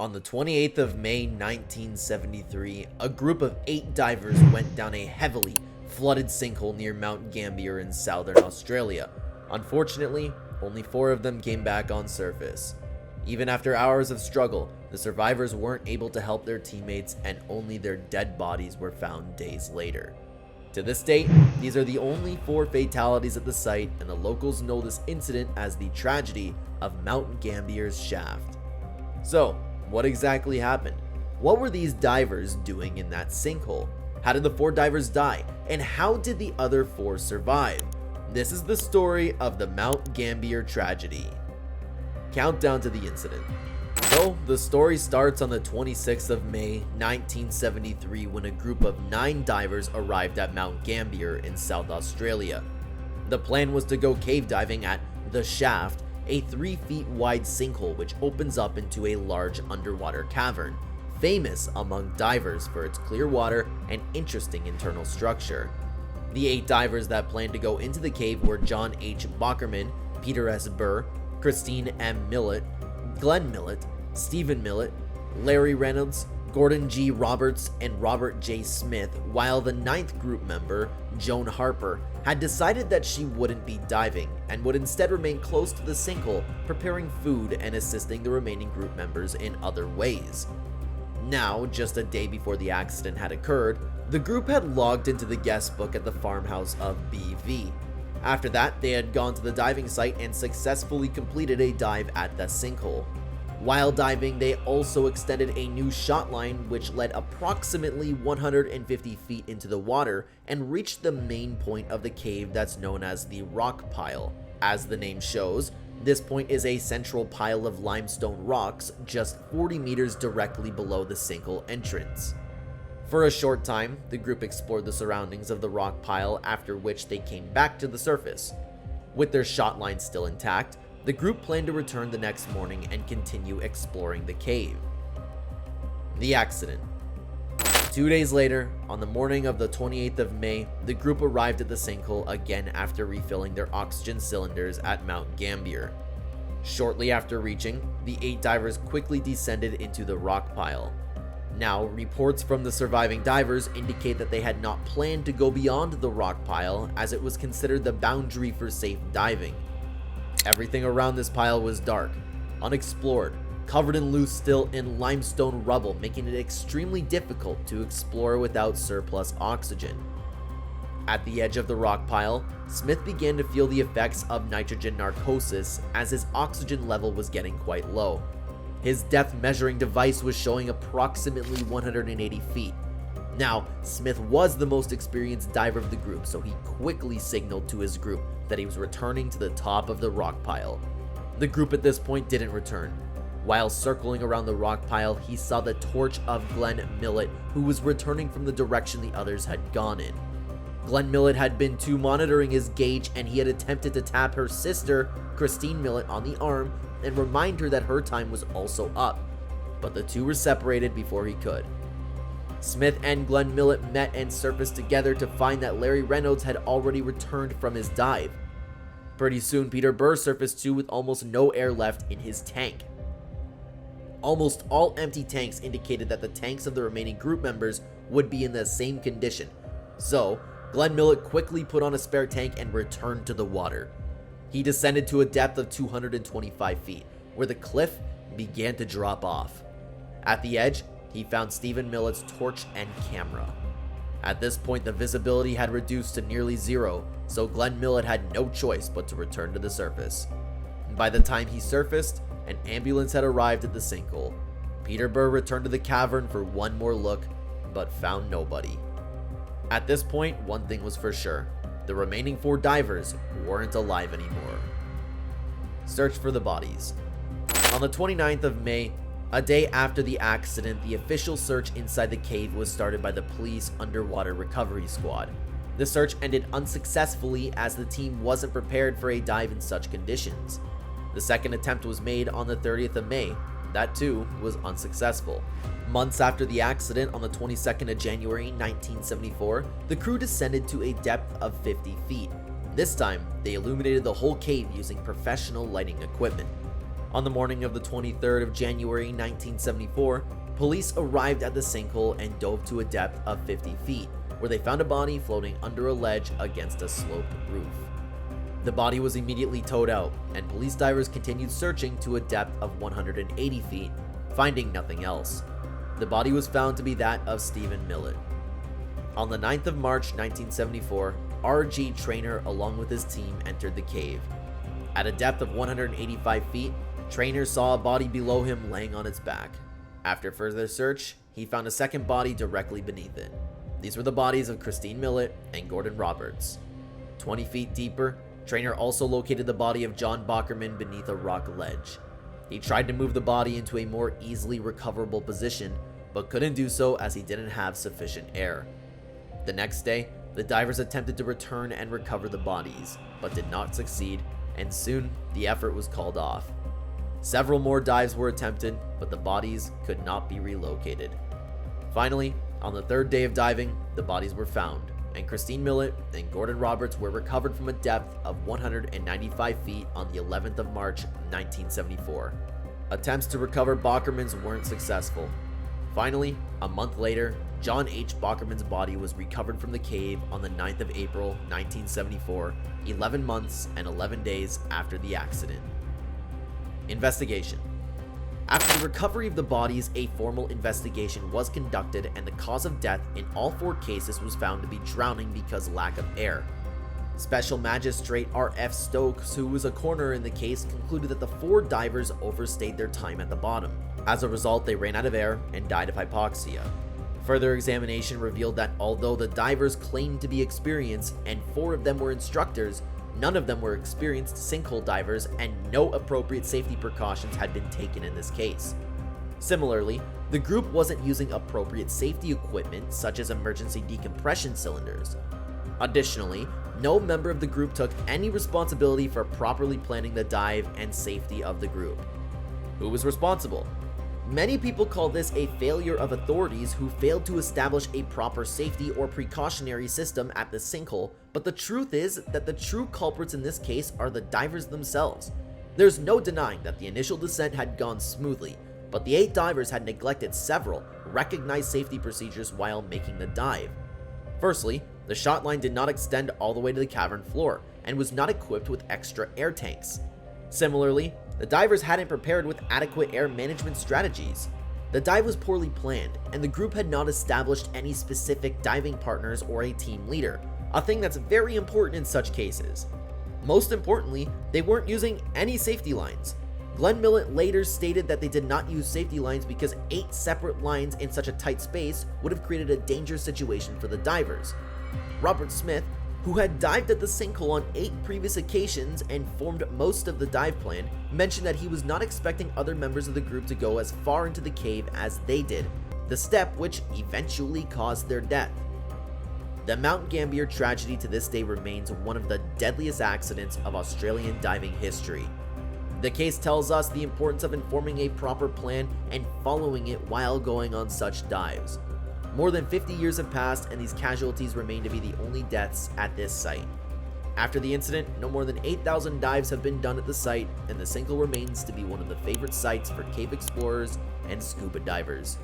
On the 28th of May 1973, a group of 8 divers went down a heavily flooded sinkhole near Mount Gambier in southern Australia. Unfortunately, only 4 of them came back on surface. Even after hours of struggle, the survivors weren't able to help their teammates, and only their dead bodies were found days later. To this date, these are the only 4 fatalities at the site, and the locals know this incident as the tragedy of Mount Gambier's shaft. So, what exactly happened? What were these divers doing in that sinkhole? How did the 4 divers die? And how did the other 4 survive? This is the story of the Mount Gambier tragedy. Countdown to the incident. So, the story starts on the 26th of May 1973 when a group of 9 divers arrived at Mount Gambier in South Australia. The plan was to go cave diving at the shaft, a 3 feet wide sinkhole which opens up into a large underwater cavern, famous among divers for its clear water and interesting internal structure. The 8 divers that planned to go into the cave were John H. Bockerman, Peter S. Burr, Christine M. Millett, Glenn Millett, Stephen Millett, Larry Reynolds, Gordon G. Roberts, and Robert J. Smith, while the 9th group member, Joan Harper, had decided that she wouldn't be diving and would instead remain close to the sinkhole, preparing food and assisting the remaining group members in other ways. Now, just a day before the accident had occurred, the group had logged into the guest book at the farmhouse of BV. After that, they had gone to the diving site and successfully completed a dive at the sinkhole. While diving, they also extended a new shot line which led approximately 150 feet into the water and reached the main point of the cave that's known as the rock pile. As the name shows, this point is a central pile of limestone rocks just 40 meters directly below the sinkhole entrance. For a short time, the group explored the surroundings of the rock pile, after which they came back to the surface. With their shot line still intact, the group planned to return the next morning and continue exploring the cave. The accident. 2 days later, on the morning of the 28th of May, the group arrived at the sinkhole again after refilling their oxygen cylinders at Mount Gambier. Shortly after reaching, the 8 divers quickly descended into the rock pile. Now, reports from the surviving divers indicate that they had not planned to go beyond the rock pile, as it was considered the boundary for safe diving. Everything around this pile was dark, unexplored, covered in loose silt and limestone rubble, making it extremely difficult to explore without surplus oxygen. At the edge of the rock pile, Smith began to feel the effects of nitrogen narcosis as his oxygen level was getting quite low. His depth measuring device was showing approximately 180 feet. Now, Smith was the most experienced diver of the group, so he quickly signaled to his group that he was returning to the top of the rock pile. The group at this point didn't return. While circling around the rock pile, he saw the torch of Glenn Millett, who was returning from the direction the others had gone in. Glenn Millett had been monitoring his gauge, and he had attempted to tap her sister, Christine Millett, on the arm and remind her that her time was also up, but the two were separated before he could. Smith and Glenn Millett met and surfaced together to find that Larry Reynolds had already returned from his dive. Pretty soon, Peter Burr surfaced too with almost no air left in his tank. Almost all empty tanks indicated that the tanks of the remaining group members would be in the same condition, so Glenn Millett quickly put on a spare tank and returned to the water. He descended to a depth of 225 feet, where the cliff began to drop off. At the edge, he found Stephen Millett's torch and camera. At this point, the visibility had reduced to nearly zero, so Glenn Millett had no choice but to return to the surface. By the time he surfaced, an ambulance had arrived at the sinkhole. Peter Burr returned to the cavern for one more look, but found nobody. At this point, one thing was for sure: the remaining 4 divers weren't alive anymore. Search for the bodies. On the 29th of May, a day after the accident, the official search inside the cave was started by the police underwater recovery squad. The search ended unsuccessfully as the team wasn't prepared for a dive in such conditions. The second attempt was made on the 30th of May. That too was unsuccessful. Months after the accident, on the 22nd of January 1974, the crew descended to a depth of 50 feet. This time, they illuminated the whole cave using professional lighting equipment. On the morning of the 23rd of January 1974, police arrived at the sinkhole and dove to a depth of 50 feet, where they found a body floating under a ledge against a sloped roof. The body was immediately towed out, and police divers continued searching to a depth of 180 feet, finding nothing else. The body was found to be that of Stephen Millett. On the 9th of March 1974, RG Traynor along with his team entered the cave. At a depth of 185 feet, Traynor saw a body below him laying on its back. After further search, he found a second body directly beneath it. These were the bodies of Christine Millett and Gordon Roberts. 20 feet deeper, Traynor also located the body of John Bockerman beneath a rock ledge. He tried to move the body into a more easily recoverable position, but couldn't do so as he didn't have sufficient air. The next day, the divers attempted to return and recover the bodies, but did not succeed, and soon the effort was called off. Several more dives were attempted, but the bodies could not be relocated. Finally, on the third day of diving, the bodies were found, and Christine Millett and Gordon Roberts were recovered from a depth of 195 feet on the 11th of March 1974. Attempts to recover Bockerman's weren't successful. Finally, a month later, John H. Bockerman's body was recovered from the cave on the 9th of April 1974, 11 months and 11 days after the accident. Investigation. After the recovery of the bodies, a formal investigation was conducted, and the cause of death in all 4 cases was found to be drowning because lack of air. Special Magistrate R.F. Stokes, who was a coroner in the case, concluded that the 4 divers overstayed their time at the bottom. As a result, they ran out of air and died of hypoxia. Further examination revealed that although the divers claimed to be experienced and 4 of them were instructors, none of them were experienced sinkhole divers, and no appropriate safety precautions had been taken in this case. Similarly, the group wasn't using appropriate safety equipment such as emergency decompression cylinders. Additionally, no member of the group took any responsibility for properly planning the dive and safety of the group. Who was responsible? Many people call this a failure of authorities who failed to establish a proper safety or precautionary system at the sinkhole, but the truth is that the true culprits in this case are the divers themselves. There's no denying that the initial descent had gone smoothly, but the 8 divers had neglected several recognized safety procedures while making the dive. Firstly, the shot line did not extend all the way to the cavern floor and was not equipped with extra air tanks. Similarly, the divers hadn't prepared with adequate air management strategies. The dive was poorly planned, and the group had not established any specific diving partners or a team leader, a thing that's very important in such cases. Most importantly, they weren't using any safety lines. Glenn Millett later stated that they did not use safety lines because 8 separate lines in such a tight space would have created a dangerous situation for the divers. Robert Smith, who had dived at the sinkhole on 8 previous occasions and formed most of the dive plan, mentioned that he was not expecting other members of the group to go as far into the cave as they did, the step which eventually caused their death. The Mount Gambier tragedy to this day remains one of the deadliest accidents of Australian diving history. The case tells us the importance of informing a proper plan and following it while going on such dives. More than 50 years have passed, and these casualties remain to be the only deaths at this site. After the incident, no more than 8,000 dives have been done at the site, and the sinkhole remains to be one of the favorite sites for cave explorers and scuba divers.